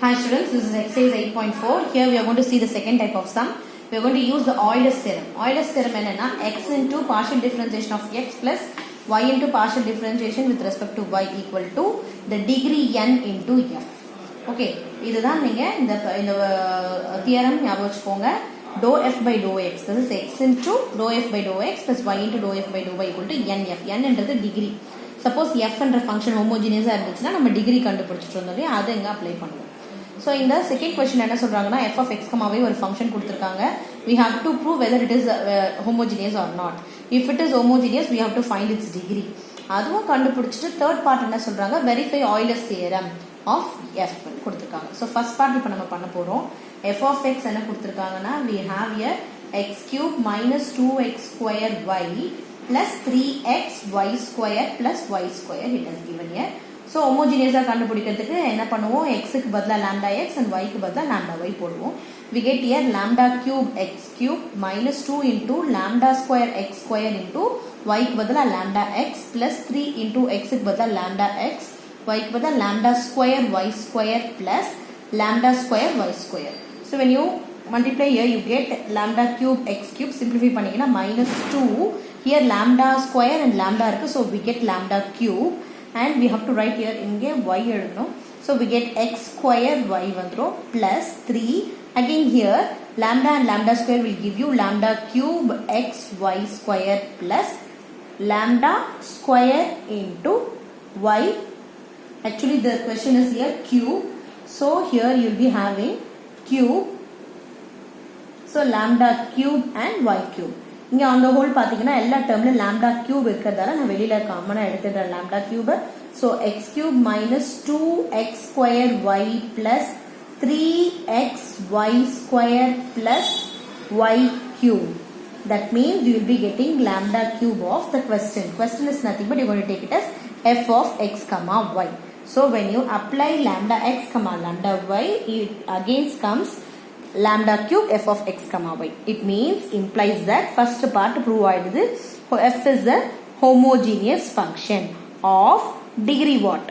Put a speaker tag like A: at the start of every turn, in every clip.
A: Hi students, this is exercise 8.4. Here we are going to see the second type of sum. We are going to use the Euler's theorem. Euler's theorem enna x into partial differentiation of x plus y into partial differentiation with respect to y equal to the degree n into f. Okay, இதுதான் நீங்க இந்த theorem ஞாபகம் வச்சுக்கோங்க. Dou f by dou x, this is x into dou f by dou x plus y into dou f by dou y equal to nf. n என்றது degree. Suppose f என்ற function homogeneous இருந்துச்சுன்னா நம்ம degree கண்டுபிடிச்சிட்டு இருந்தோம். அதை எங்க apply பண்ணுவோம். So in the second question என்ன சொல்றாங்கன்னா f of x, y ஒரு function கொடுத்திருக்காங்க. We have to prove whether it is homogeneous or not. If it is homogeneous, we have to find its degree. அதுவும் கண்டுபிடிச்சிட்டு third part என்ன சொல்றாங்க, verify Euler's theorem of f கொடுத்திருக்காங்க. So first part இப்போ நம்ம பண்ண போறோம். f of x என்ன கொடுத்திருக்காங்கன்னா, we have here x cube minus 2x square y plus 3x y square plus y square it has given here. So homogeneous கண்டுபிடிக்கிறதுக்கு என்ன பண்ணுவோம், x க்கு பதிலா lambda x and y க்கு பதிலா lambda y போடுவோம். We get here lambda cube x cube minus 2 into lambda square x square into y க்கு பதிலா lambda x plus 3 into x க்கு பதிலா lambda x, y க்கு பதிலா lambda square y square plus lambda square y square. So when you multiply here you get lambda cube x cube, simplify பண்ணீங்கன்னா minus 2, here lambda square and lambda இருக்கு, so we get lambda cube. And we have to write here inge y எழுதணும். So we get x square y வந்துரும் plus 3. Again here lambda and lambda square will give you lambda cube x y square plus lambda square into y. Actually the question is here cube. So here you will be having cube. So lambda cube and y cube. இங்க on the whole பாத்தீங்கன்னா எல்லா டேர்ம்ல lambda cube இருக்கிறதால நான் வெளியில காமனா எடுத்துட்டேன் lambda cube. So x cube minus 2x square y plus 3x y square plus y cube. That means you will be getting lambda cube of the question. Question is nothing but you are going to take it as f of x comma y. So when you apply lambda x comma lambda y, it again comes lambda cube f of x comma y. It means implies that first part prove ஆயிடுது, f is the homogeneous function of degree what,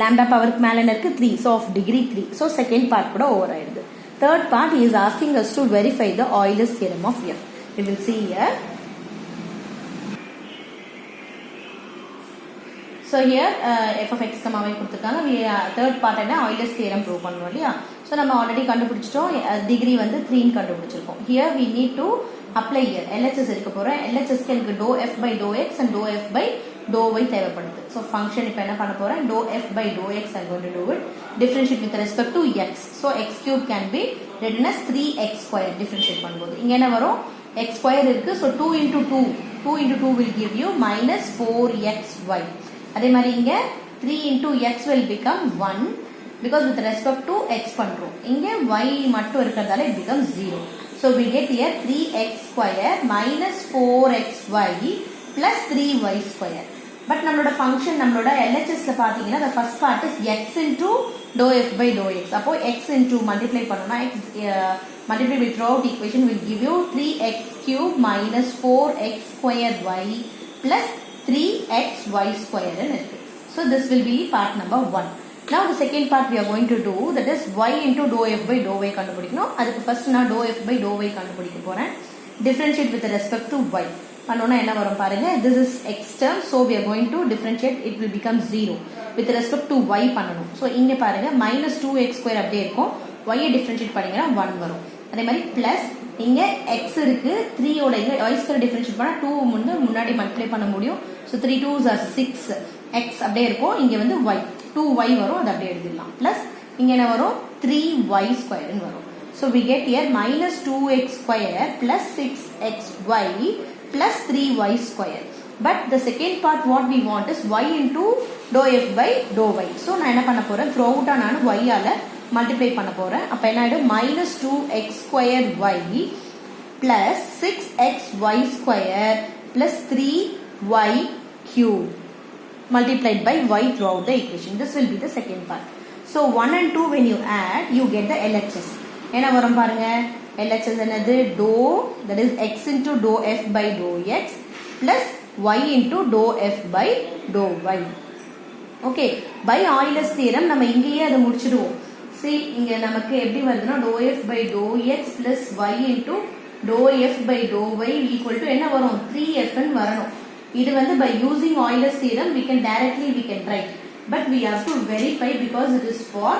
A: lambda power மேல இருக்கு 3, so of degree 3. So second part கூட over ஆயிடுது. Third part he is asking us to verify the Euler's theorem of f. We will see here. So here f of x comma y கொடுத்திருக்காங்க. we third part என்ன Euler's theorem prove பண்ணனும் இல்லையா. So நம்ம already கண்டுபிடிச்சிட்டோம், degree வந்து 3 ன்னு கண்டுபிடிச்சிருக்கோம். Here we need to apply here LHS எடுக்க போறோம். LHS க்கு எனக்கு dou f by dou x and dou f by dou y தேவைப்படுது. So function இப்போ என்ன பண்ண போறேன், dou f by dou x I'm going to do it, differentiate with respect to x. So x cube can be written as 3x square differentiate பண்ணும்போது இங்க என்ன வரும், x square இருக்கு, so 2 into 2 into 2 will give you minus 4xy. அதே மாதிரி இங்க 3 into x will become 1 because with respect to x பண்றோம். இங்க y மட்டும் இருக்கிறதால it becomes 0. So we get here 3x square minus 4xy plus 3y square. But நம்மளோட function நம்மளோட LHS ல பாத்தீங்கன்னா the first part is x into dou f by dou x. அப்போ x into multiply பண்ணோம்னா x multiply with throughout equation will give you 3x cube minus 4x square y plus 3xy square ன்னு இருக்கு. So this will be part number 1. Now the second part we are going to do, that is y into dou f by dou y கண்டுபிடிக்கணும். அதுக்கு first நான் dou f by dou y கண்டுபிடிக்க போறேன். Differentiate with respect to y. பண்ணோம்னா என்ன வரும் பாருங்க, this is x term, so we are going to differentiate, it will become 0 with respect to y பண்ணனும். So இங்க பாருங்க minus 2x square அப்படியே இருக்கும், y differentiate பண்ணீங்கன்னா 1 வரும். அதே மாதிரி plus இங்க x இருக்கு, 3 ஓட இங்க y square differentiate பண்ணா 2 முன்னாடி மல்டிப்ளை பண்ண முடியும். So 3 2s are 6, x அப்படியே இருக்கும், இங்க வந்து y 2y வரும், அது அப்படியே எழுதிடலாம். plus இங்க என்ன வரும், 3y square ன்னு வரும். So we get here minus 2x square plus 6xy plus 3y square. But the second part what we want is y into dou f by dou y. So நான் என்ன பண்ண போறேன், throughout நான் y ஆல multiply பண்ண போறேன். அப்ப என்ன ஆயிடும், minus 2x square y plus 6xy square plus 3y cube multiplied by y throughout the equation. This will be the second part. So 1 and 2 when you add you get the LHS. என்ன வரும் பாருங்க, LHS என்னது, dou, that is x into dou f by dou x plus y into dou f by dou y. Okay, by Euler's theorem நம்ம இங்கேயே அதை முடிச்சிடுவோம். see இங்க நமக்கு எப்படி வருதுன்னா dou f by dou x plus y into dou f by dou y equal to என்ன வரும் 3f ன்னு வரணும். இது வந்து by using Euler's theorem we can write, but we have to verify because it is for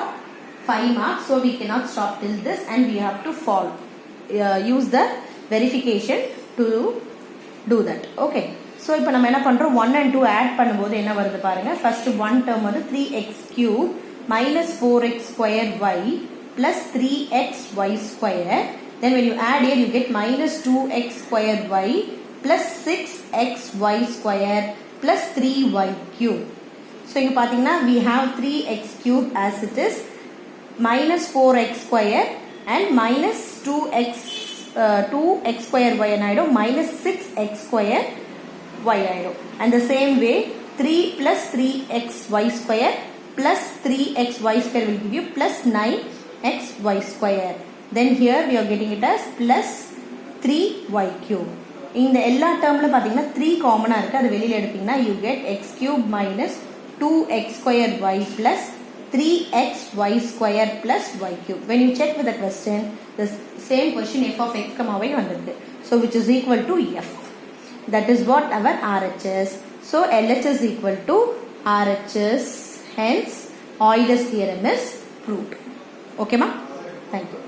A: 5 marks, so we cannot stop till this and we have to use the verification to do that. Okay, so இப்போ நம்ம என்ன பண்றோம் 1 and 2 add பண்ணும்போது என்ன வருது பாருங்க. first one term வந்து 3x cube minus 4x square y plus 3xy square. Then when you add here you get minus 2x square y plus 6xy square plus 3y cube. So இங்க பாத்தீங்கன்னா we have 3x cube as it is, minus 4x square and minus 2x square y ஆயிடும், minus 6x square y ஆயிடும். And the same way 3 plus 3xy square plus 3xy square will give you plus 9xy square. Then here we are getting it as plus 3y cube. இந்த எல்லா டேர்ம்ல பாத்தீங்கன்னா 3 காமனா இருக்கு, அது வெளியில எடுத்தீங்கன்னா you get x cube minus 2x square y plus 3xy square plus y cube. When you check with the question, the same question f of x comma y வந்திருக்கு, so which is equal to f. That is what our RHS. So LHS equal to RHS. Hence Euler's theorem is proved. Okay ma? Thank you.